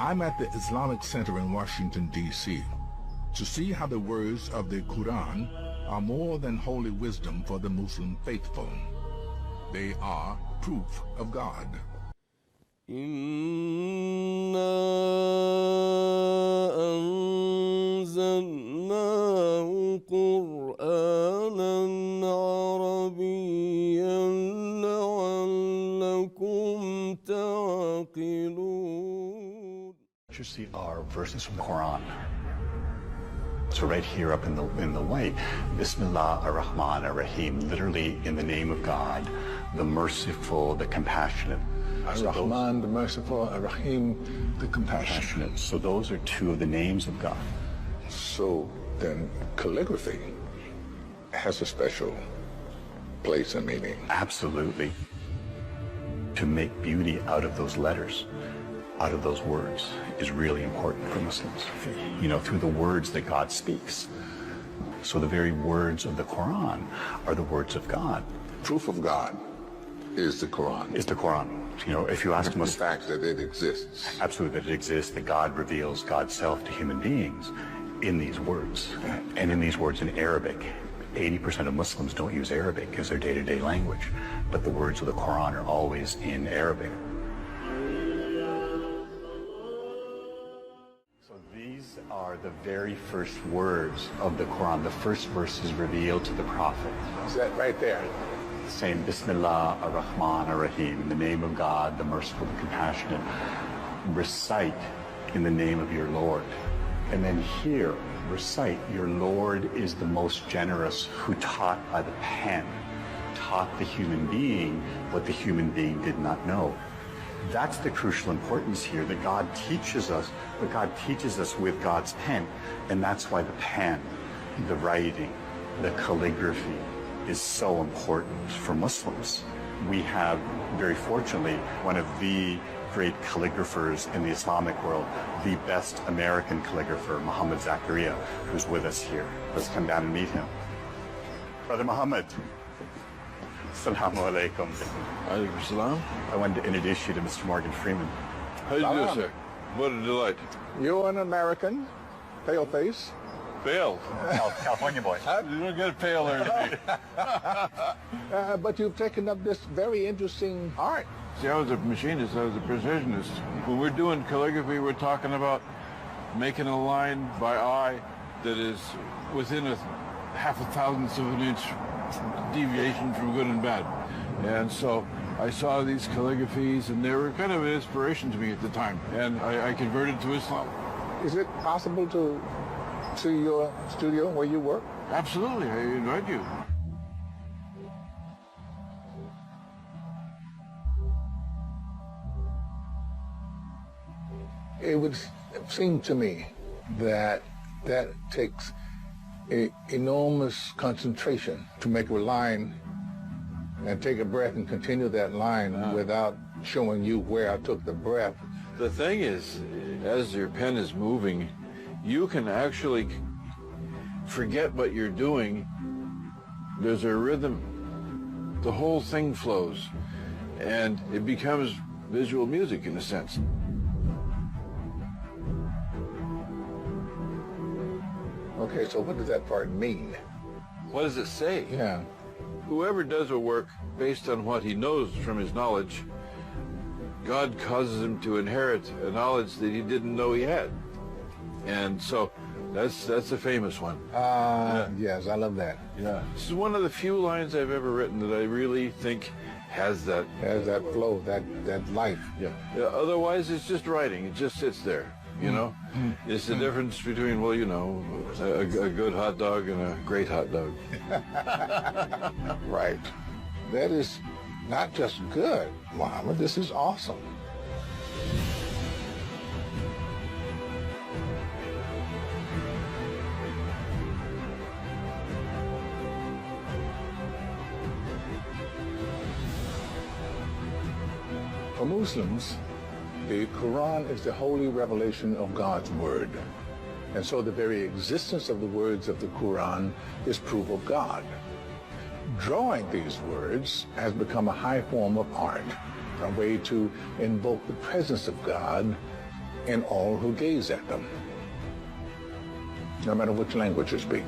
I'm at the Islamic Center in Washington, D.C. to see how the words of the Quran are more than holy wisdom for the Muslim faithful. They are proof of God. إِنَّا أَنزَلْنَاهُ قُرْآنًا عَرَبِيًّا لَعَلَّكُمْ تَعْقِلُونَ. You see are verses from the Quran. So right here up in the white, Bismillah ar-Rahman ar-Rahim, literally in the name of God, the merciful, the compassionate. Ar-Rahman, the merciful, Ar-Rahim, the compassionate. So those are two of the names of God. So then calligraphy has a special place and meaning. Absolutely. To make beauty out of those letters, out of those words, is really important for Muslims. You know, through the words that God speaks. So the very words of the Quran are the words of God. Proof of God is the Quran. Is the Quran. You know, if you ask the Muslims, fact that it exists. absolutely, that it exists, that God reveals God's self to human beings in these words. And in these words in Arabic. 80% of Muslims don't use Arabic as their day-to-day language, but the words of the Quran are always in Arabic. So these are the very first words of the Quran, the first verses revealed to the Prophet. Is that right there? Saying Bismillah ar-Rahman ar-Rahim, in the name of God, the merciful, the compassionate. Recite in the name of your Lord. And then here, recite, your Lord is the most generous, who taught by the pen, taught the human being what the human being did not know. That's the crucial importance here, that God teaches us, but God teaches us with God's pen. And that's why the pen, the writing, the calligraphy, is so important for Muslims. We have, very fortunately, one of the great calligraphers in the Islamic world, the best American calligrapher, Muhammad Zakaria, who's with us here. Let's come down and meet him. Brother Muhammad. Assalamu alaikum. Alaikum salam. I wanted to introduce you to Mr. Morgan Freeman. How do you do, sir? What a delight. You're an American, pale face. Pale. California boy. You don't get pale there. But you've taken up this very interesting art. See, I was a machinist, I was a precisionist. When we're doing calligraphy, we're talking about making a line by eye that is within a half a thousandth of an inch deviation from good and bad. And so I saw these calligraphies, and they were kind of an inspiration to me at the time. And I converted to Islam. Is it possible to see your studio where you work? Absolutely, I invite you. It would seem to me that that takes enormous concentration to make a line and take a breath and continue that line without showing you where I took the breath. The thing is, as your pen is moving, you can actually forget what you're doing. There's a rhythm. The whole thing flows, and it becomes visual music in a sense. Okay, so what does that part mean? What does it say? Yeah. Whoever does a work based on what he knows from his knowledge, God causes him to inherit a knowledge that he didn't know he had. And so that's a famous one. Yes, I love that. Yeah. This is one of the few lines I've ever written that I really think has that flow, that life. Yeah. Otherwise, it's just writing. It just sits there. You know, it's the difference between, well, you know, a good hot dog and a great hot dog. Right. That is not just good, Muhammad. This is awesome. For Muslims, the Quran is the holy revelation of God's word. And so the very existence of the words of the Quran is proof of God. Drawing these words has become a high form of art, a way to invoke the presence of God in all who gaze at them, no matter which language you speak.